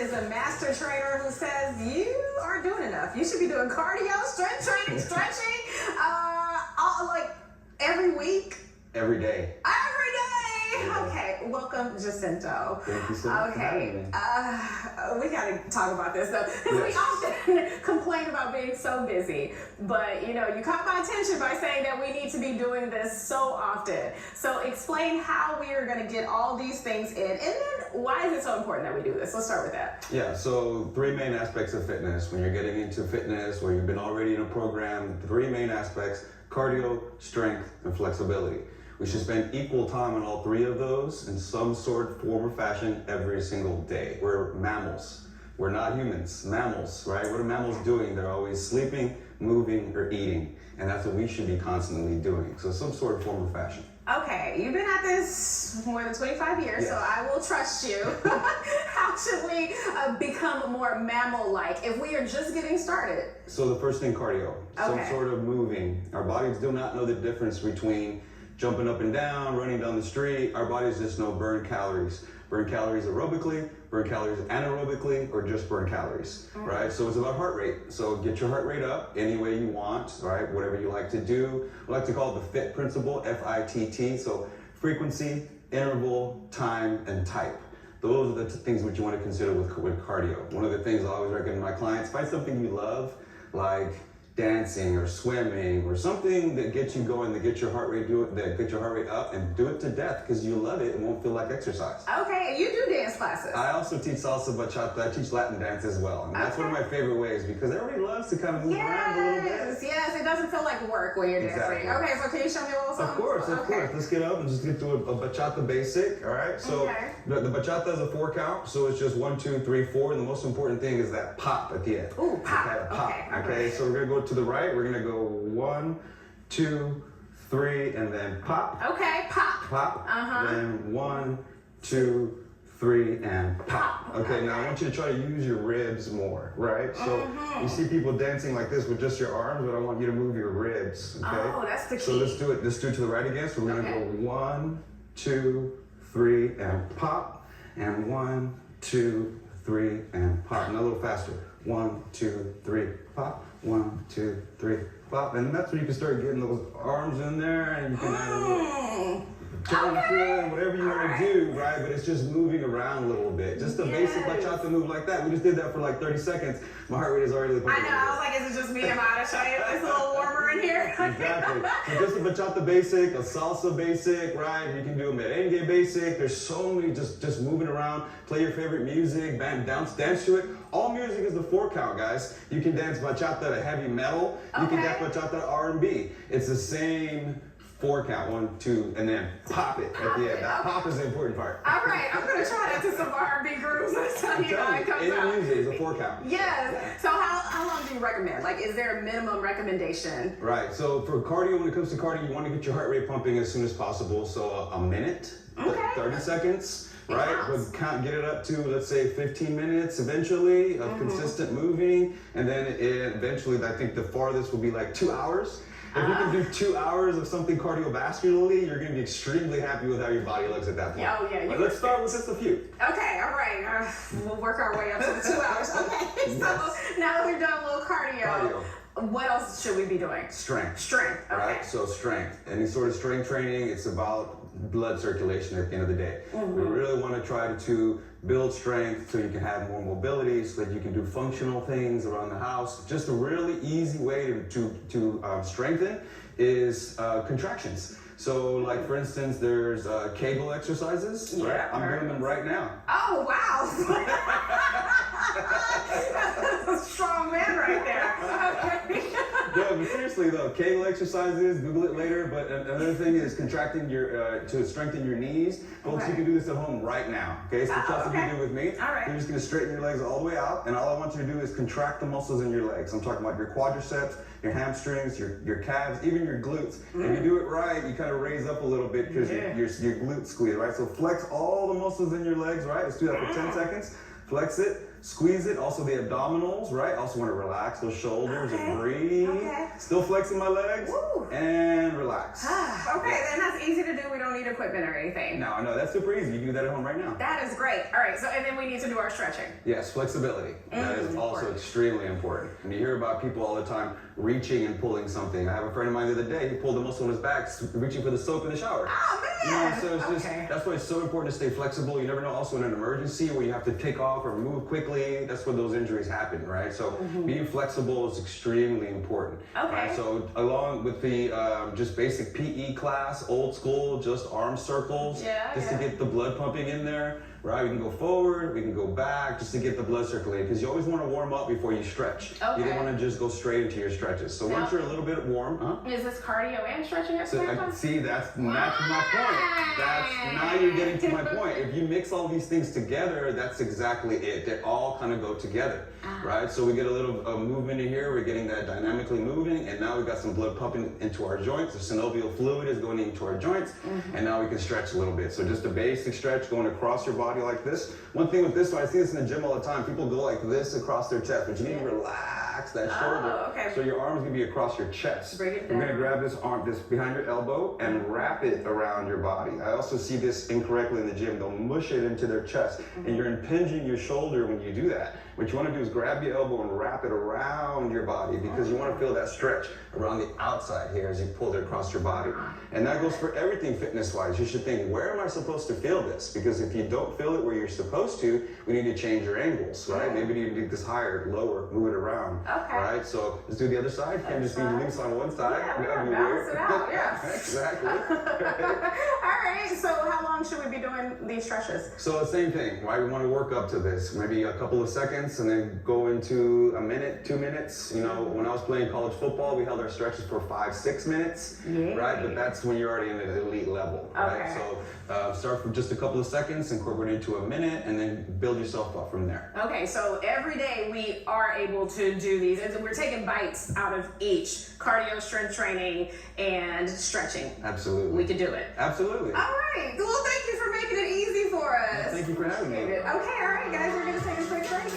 is a master trainer who says you aren't doing enough. You should be doing cardio, strength training, stretching, like every week. Every day. Every day. Okay, welcome, Jacinto. Thank you so much. Okay, we gotta talk about this though. We often complain about being so busy, but you caught my attention by saying that we need to be doing this so often. So explain how we are gonna get all these things in, and then why is it so important that we do this? Let's start with that. Yeah, so 3 main aspects of fitness. When you're getting into fitness or you've been already in a program, 3 main aspects: cardio, strength, and flexibility. We should spend equal time on all 3 of those in some sort, form, or fashion every single day. We're mammals. We're not humans. Mammals, right? What are mammals doing? They're always sleeping, moving, or eating. And that's what we should be constantly doing. So some sort of form or fashion. Okay, you've been at this more than 25 years, so I will trust you. How should we become more mammal-like if we are just getting started? So the first thing, cardio. Some sort of moving. Our bodies do not know the difference between jumping up and down, running down the street. Our bodies just know burn calories. Burn calories aerobically, burn calories anaerobically, or just burn calories, right? So it's about heart rate. So get your heart rate up any way you want, right? Whatever you like to do. We like to call it the FIT principle, F-I-T-T. So frequency, interval, time, and type. Those are the things which you want to consider with cardio. One of the things I always recommend my clients, find something you love, like dancing or swimming or something that gets you going, that gets your heart rate up, and do it to death because you love it and won't feel like exercise. Okay, you do dance classes. I also teach salsa, bachata. I teach Latin dance as well, and that's one of my favorite ways because everybody loves to kind of move around a little bit. Yes, it doesn't feel like work when you're dancing. Okay, so can you show me a little something? Of course. Let's get up and just get to a bachata basic. All right. So the bachata is a 4 count, so it's just 1, 2, 3, 4, and the most important thing is that pop at the end. Ooh, pop. Okay, pop. Okay. So we're gonna go to the right. We're gonna go 1, 2, 3, and then pop. Okay, pop. Pop. Then 1, 2, 3, and pop. Okay, now I want you to try to use your ribs more, right? So you see people dancing like this with just your arms, but I want you to move your ribs. Okay. Oh, that's the key. So let's do it. Let's do it to the right again. So we're gonna go 1, 2, 3, and pop. And 1, 2, 3, and pop. And a little faster. 1, 2, 3, pop. 1, 2, 3, pop. And that's when you can start getting those arms in there, and you can add a little and whatever you want to do, right? But it's just moving around a little bit. Just a basic bachata move like that. We just did that for like 30 seconds. My heart rate is already pumping. I know, I was like, is it just me? Am I out of shape? It's a little warmer in here. Exactly. So just a bachata basic, a salsa basic, right? You can do a merengue basic. There's so many just moving around. Play your favorite music, dance to it. All music is the 4 count, guys. You can dance bachata to heavy metal. You can dance bachata to R&B. It's the same 4 count, 1, 2, and then pop it at the end. That pop is the important part. All right, I'm gonna try that to some R&B grooves next time it comes out. Any music is a 4 count. Yes. So how long do you recommend? Like, is there a minimum recommendation? Right. So for cardio, when it comes to cardio, you want to get your heart rate pumping as soon as possible. So a minute, 30 seconds. Right, but get it up to, let's say, 15 minutes eventually of consistent moving, and then eventually, I think the farthest will be like 2 hours. If you can do 2 hours of something cardiovascularly, you're going to be extremely happy with how your body looks at that point. Oh yeah. But let's start with just a few. Okay, all right. We'll work our way up to the 2 hours. Okay. So now that we've done a little cardio. What else should we be doing? Strength. Okay. Right? So strength. Any sort of strength training, it's about blood circulation at the end of the day. We really want to try to build strength so you can have more mobility, so that you can do functional things around the house. Just a really easy way to strengthen is contractions. So like for instance, there's Kegel exercises, right? I'm doing them right now. Oh, wow. That's a strong man right there. Okay. Yeah, but seriously though, Kegel exercises, Google it later, but another thing is contracting to strengthen your knees. Folks, you can do this at home right now, okay? So just like you do with me. All right. You're just gonna straighten your legs all the way out, and all I want you to do is contract the muscles in your legs. I'm talking about your quadriceps, your hamstrings, your calves, even your glutes. If you do it right, you kind of raise up a little bit because your glutes squeeze, right? So flex all the muscles in your legs, right? Let's do that for 10 seconds. Flex it, Squeeze it. Also the abdominals, right? Also want to relax those shoulders and breathe. Still flexing my legs. Woo. And relax. Okay, then that's easy to do. We don't need equipment or anything. No, that's super easy. You can do that at home right now. That is great. All right, so and then we need to do our stretching. Yes, flexibility. That is also extremely important. And you hear about people all the time reaching and pulling something. I have a friend of mine the other day, he pulled the muscle in his back, reaching for the soap in the shower. Oh, man! So it's just, that's why it's so important to stay flexible. You never know, also in an emergency where you have to take off or move quickly, that's where those injuries happen, right? So being flexible is extremely important. Right? So along with the just basic PE class, old school, just arm circles, to get the blood pumping in there. Right, we can go forward, we can go back, just to get the blood circulating, because you always want to warm up before you stretch. You don't want to just go straight into your stretches. So once you're a little bit warm, is this cardio and stretching at the same time? See, that's my point. Now you're getting to my point. If you mix all these things together, that's exactly it. They all kind of go together, right? So we get a little movement in here, we're getting that dynamically moving, and now we got some blood pumping into our joints. The synovial fluid is going into our joints, and now we can stretch a little bit. So just a basic stretch going across your body like this. One thing with this one, I see this in the gym all the time. People go like this across their chest, but you need to relax that shoulder. So your arm's gonna be across your chest. Bring it down. You're gonna grab this arm, this behind your elbow, and wrap it around your body. I also see this incorrectly in the gym. They'll mush it into their chest, and you're impinging your shoulder when you do that. What you want to do is grab your elbow and wrap it around your body, because you want to feel that stretch around the outside here as you pull it across your body. And that goes for everything fitness-wise. You should think, where am I supposed to feel this? Because if you don't feel it where you're supposed to, we need to change your angles, right? Maybe you need to do this higher, lower, move it around, right? So let's do the other side. You can't just be loose on one side. Yeah, balance it out, Exactly. All right, so how long should we be doing these stretches? So the same thing, right? We want to work up to this, maybe a couple of seconds, and then go into a minute, 2 minutes. You know, when I was playing college football, we held our stretches for 5-6 minutes, right? But that's when you're already in the elite level, right? So start with just a couple of seconds, incorporate into a minute, and then build yourself up from there. Okay, so every day we are able to do these, and we're taking bites out of each: cardio, strength training, and stretching. Absolutely. We can do it. Absolutely. All right. Well, thank you for making it easy for us. Thank you for having me. Okay, all right, guys, we're going to take a quick break.